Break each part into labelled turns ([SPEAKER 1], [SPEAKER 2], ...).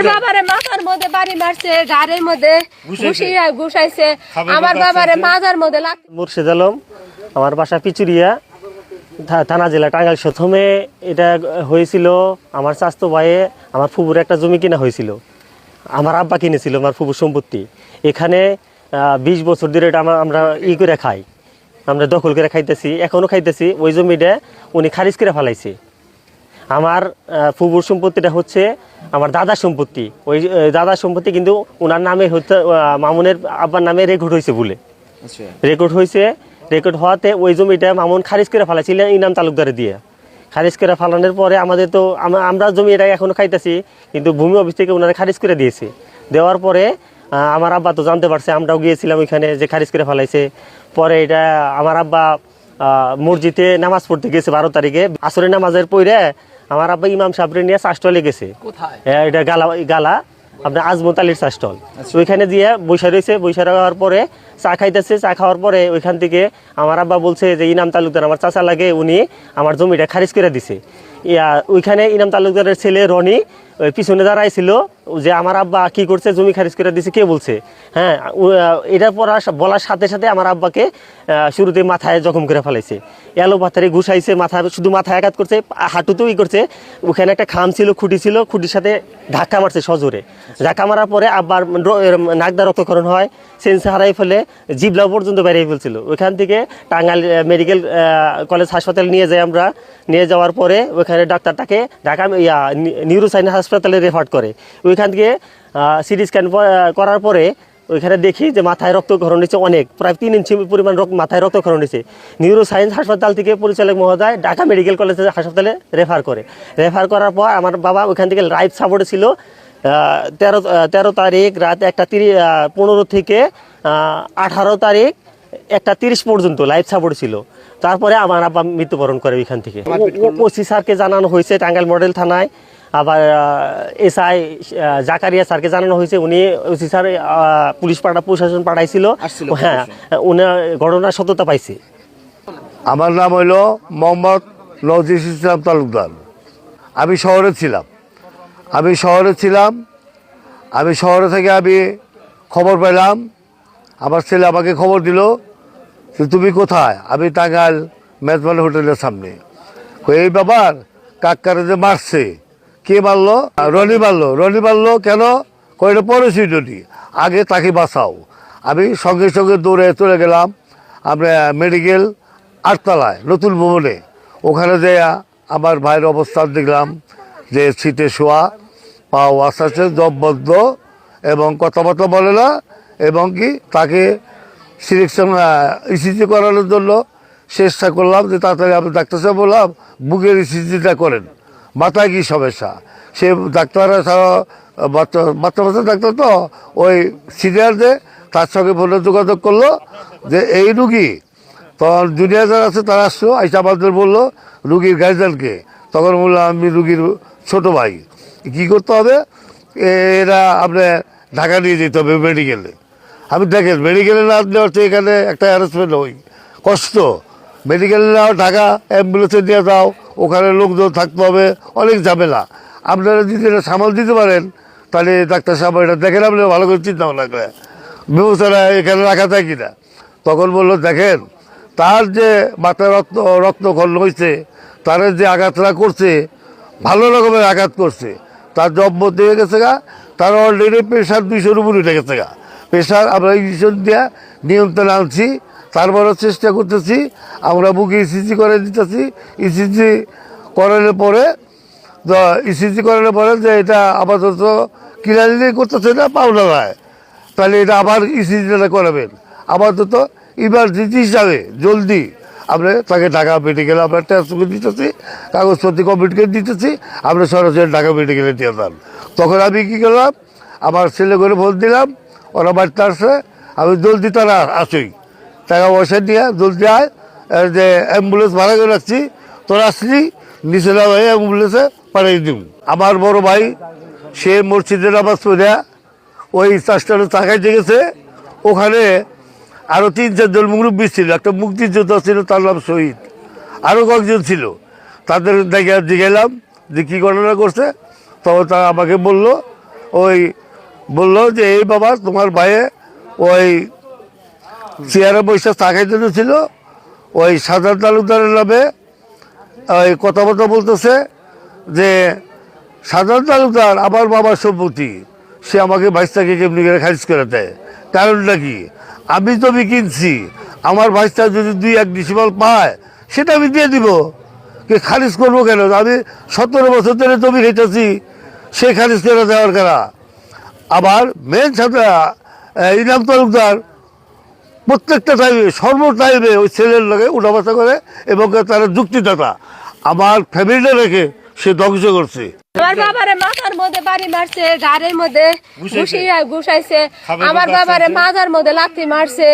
[SPEAKER 1] বাবারে মাথার মধ্যে বাড়ি মারছে, গাড়ির মধ্যে ঘুষাইছে, আমার বাবারে মাজার মধ্যে
[SPEAKER 2] মুর্শিদ আলম, আমার বাসা পিচুরিয়া, থানা জেলা টাঙ্গাইল। প্রথমে এটা হয়েছিল আমার চাচাতো ভাইয়ে আমার ফুবুর একটা জমি কিনা হয়েছিল, আমার আব্বা কিনেছিল আমার ফুবুর সম্পত্তি। এখানে 20 বছর ধরে এটা আমরা করে খাই, আমরা দখল করে খাইতেছি, এখনও খাইতেছি। ওই জমিটা উনি খারিজ করে ফেলাইছে। আমার ফুবুর সম্পত্তিটা হচ্ছে আমার দাদার সম্পত্তি। ওই দাদার সম্পত্তি কিন্তু ওনার নামে হচ্ছে, মামুনের আব্বার নামে রেকর্ড হয়েছে বলে রেকর্ড হওয়াতে ওই জমিটা মামুন খারিজ করে ফেলাইছিলেন ইনাম তালুকদারে দিয়ে। খারিজ করে ফেলানোর পরে আমাদের তো আমরা জমি এটা এখনও খাইতেছি, কিন্তু ভূমি অফিস থেকে ওনারা খারিজ করে দিয়েছে। দেওয়ার পরে আমার আব্বা তো জানতে পারছে, আমরাও গিয়েছিলাম ওইখানে যে খারিজ করে ফেলাইছে। পরে এটা আমার আব্বা মসজিদে নামাজ পড়তে গেছে 12 তারিখে, আসরের নামাজের পরে আমার আব্বা ইমাম সাহেবরে নিয়ে চাষটলে গেছে। এটা গালা আপনার আজমত আলীর চাষটল। ওইখানে দিয়ে বৈশা রয়েছে, বৈশা রাখার পরে চা খাইতেছে। চা খাওয়ার পরে ওইখান থেকে আমার আব্বা বলছে যে ইনাম তালুকদার আমার চাচা লাগে, উনি আমার জমিটা খারিজ করে দিছে। ওইখানে ইনাম তালুকদারের ছেলে রনি ওই পিছনে দাঁড়াইছিল যে আমার আব্বা কি করছে, জমি খারিজ করে দিছে, কে বলছে? হ্যাঁ, এটা বলার সাথে সাথে আমার আব্বাকে শুরুতে মাথায় জখম করে ফেলাইছে, এলো পাথারে ঘুষাইছে, শুধু মাথায় আঘাত করছে, হাঁটুতেও করছে। ওখানে একটা খাম ছিল, খুঁটি ছিল, খুঁটির সাথে ধাক্কা মারছে সজোরে। ধাক্কা মারার পরে আব্বার নাকদা রক্তক্ষরণ হয়, সেন্স হারাই ফেলে, জিবলা পর্যন্ত বেরিয়ে ফেলছিল। ওইখান থেকে টাঙ্গাইল মেডিকেল কলেজ হাসপাতালে নিয়ে যাওয়ার পরে ওইখানে ডাক্তারটাকে ঢাকা নিউরো সাইন্স হাসপাতালে রেফার করে। ওইখান থেকে সিটি স্ক্যান করার পরে ওইখানে দেখি যে মাথায় রক্তক্ষরণ হয়েছে, অনেক, প্রায় 3 ইঞ্চি পরিমাণ মাথায় রক্তক্ষরণ হয়েছে। নিউরো সায়েন্স হাসপাতাল থেকে পরিচালক মহোদয় ঢাকা মেডিকেল কলেজ হাসপাতালে রেফার করার পর আমার বাবা ওইখান থেকে লাইফ সাপোর্টে ছিল। 13 তারিখ রাত 1:15 থেকে 18 তারিখ 1:30 পর্যন্ত লাইফ সাপোর্ট ছিল। তারপরে আমার আব্বা মৃত্যুবরণ করে ওইখান থেকে। ওসি স্যারকে জানানো হয়েছে টাঙ্গাইল মডেল থানায়, আবার এসআই জাকারিয়া স্যারকে জানানো হয়েছে। উনি ওসি স্যার প্রশাসন পাঠাইছিল। হ্যাঁ, উনি ঘটনার সত্যতা পাইছে।
[SPEAKER 3] আমার নাম হইল মোহাম্মদ নজির ইসলাম তালুকদার। আমি শহরে ছিলাম। আমি শহরে থেকে আমি খবর পেলাম, আমার ছেলে আমাকে খবর দিল যে তুমি কোথায়? আমি টাঙ্গাইল মেজবান হোটেলের সামনে। এই ব্যাপার, কাকারে যে মারছে, কে মারলো? রনি মারলো। কেন? কইলে পড়েছি যদি আগে তাকে বাঁচাও। আমি সঙ্গে সঙ্গে দৌড়ে চলে গেলাম আমরা মেডিকেল 8 তলায় নতুন ভবনে। ওখানে যে আমার ভাইয়ের অবস্থান দেখলাম যে সিটে শোয়া, পাও আস্তে জববদ্ধ এবং কথাবার্তা বলে না, এবং কি তাকে সিলেকশন ইসিজি করানোর জন্য চেষ্টা করলাম যে তাড়াতাড়ি। আমি ডাক্তার সাহেব বললাম বুকের ইসিজিটা করেন, মাথায় কি সমস্যা? সে ডাক্তাররা বাচ্চা ডাক্তার তো ওই সিনিয়রদের তার সঙ্গে ফোনে যোগাযোগ করলো যে এই রুগী, তখন জুনিয়র যারা আছে তারা আসলো, আইসা আমাদের বললো রুগীর গার্জিয়ানকে। তখন বললাম আমি রুগীর ছোটো ভাই, কী করতে হবে? এরা আপনার ঢাকা নিয়ে যেতে হবে মেডিকেলে। আমি দেখেন মেডিকেলে না নেওয়ার তো এখানে একটা হ্যারাসমেন্ট হই, কষ্ট। মেডিকেলে নাও, ঢাকা অ্যাম্বুলেন্সে নিয়ে যাও, ওখানে লোকজন থাকতে হবে, অনেক ঝামেলা। আপনারা যদি এটা সামাল দিতে পারেন তাহলে ডাক্তার সাহেব এটা দেখেন, আপনি ভালো করে চিন্তা ভাবনা করে ব্যবস্থাটা এখানে রাখা যায় কিনা। তখন বললো দেখেন তার যে মাথায় রক্তক্ষরণ হয়েছে, তার যে আঘাতটা করছে, ভালো রকমের আঘাত করছে, তার জব্বত হয়ে গেছে গা, তার অলরেডি প্রেশার 200-র উপরে উঠে গেছে গা। প্রেশার আমরা ইঞ্জেকশন দিয়ে নিয়ন্ত্রণে আনছি, তারপরও চেষ্টা করতেছি। আমরা বুকে ইসিজি করে দিতেছি। ইসিজি করানোর পরে যে এটা আপাতত কিনারি করতেছে না, পাওনা নয়, তাহলে এটা আবার ইসিজিটা করাবেন। আপাতত ইমার্জেন্সি হিসাবে জলদি আমরা তাকে ঢাকা মেডিকেলে আমরা টেস্ট করে দিতেছি, কাগজপত্র কমপ্লিট করে দিতেছি, আমরা সরাসরি ঢাকা মেডিকেলে দিয়ে যান। তখন আমি কী করলাম, আমার ছেলে করে ফোন দিলাম, ওরা বাড়িতে আসছে। আমি জলদি তারা আসি, টাকা পয়সা দিয়ে জলদি আয়, যে অ্যাম্বুলেন্স ভাড়া করে রাখছি, তোরা আসলি নিচে না হয়ে অ্যাম্বুলেন্সে পাঠিয়ে দিব। আমার বড় ভাই সে মসজিদের নামাজ পড়ে ওই চাষটার চাকাইতে গেছে। ওখানে আরও 3-4 জন মুরব্বী ছিল, একটা মুক্তিযোদ্ধা ছিল, তার নাম শহীদ, আরও কয়েকজন ছিল। তাদের জিজ্ঞাইলাম যে কী ঘটনা করছে। তখন তারা আমাকে বললো ওই বললো যে এই বাবা তোমার ভাইয়ে ওই চেয়ারে বসে চা খাইতে ছিল, ওই সাধারণ তালুকদারের নামে ওই কথাবার্তা বলতেছে যে সাধারণ তালুকদার আমার বাবার সম্পত্তি, সে আমাকে ভাইসটাকে কেমনি করে খারিজ করে দেয়। কারণটা কি? আমি জমি কিনছি, আমার ভাইসটা যদি 2-1 ডিসিমাল পায় সেটা আমি দিয়ে দিব, কে খারিজ করবো কেন? আমি 17 বছর ধরে জমি খেতেছি, সে খারিজ করে দেওয়ার কারা? আবার মেন সাথে ইনাম তালুকদার প্রত্যেকটা টাইমে সর্ব টাইমে ওই ছেলের লগে উঠাবাসা করে এবং তারা যুক্তিদাতা আমার ফ্যামিলিটা রেখে সে ধ্বংস করছে।
[SPEAKER 1] আমার বাবারে মাথার মধ্যে বাড়ি মারছে, গাড়ির মধ্যে ঘুষাইছে, আমার বাবারে মাথার মধ্যে লাথি মারছে,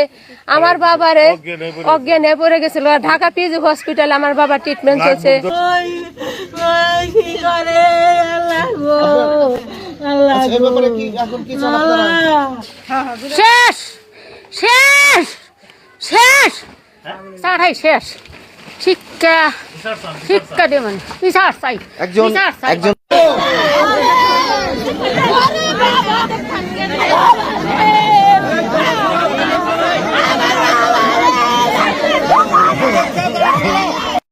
[SPEAKER 1] আমার বাবারে অজ্ঞান হয়ে পড়ে গেছিল। ঢাকা পিজি হসপিটালে আমার বাবার ট্রিটমেন্ট চলছে। শেষ শেষ শেষ সারাই শেষ। শিক্ষা শিক্ষা দেবেন, বিচার চাই, বিচার চাই।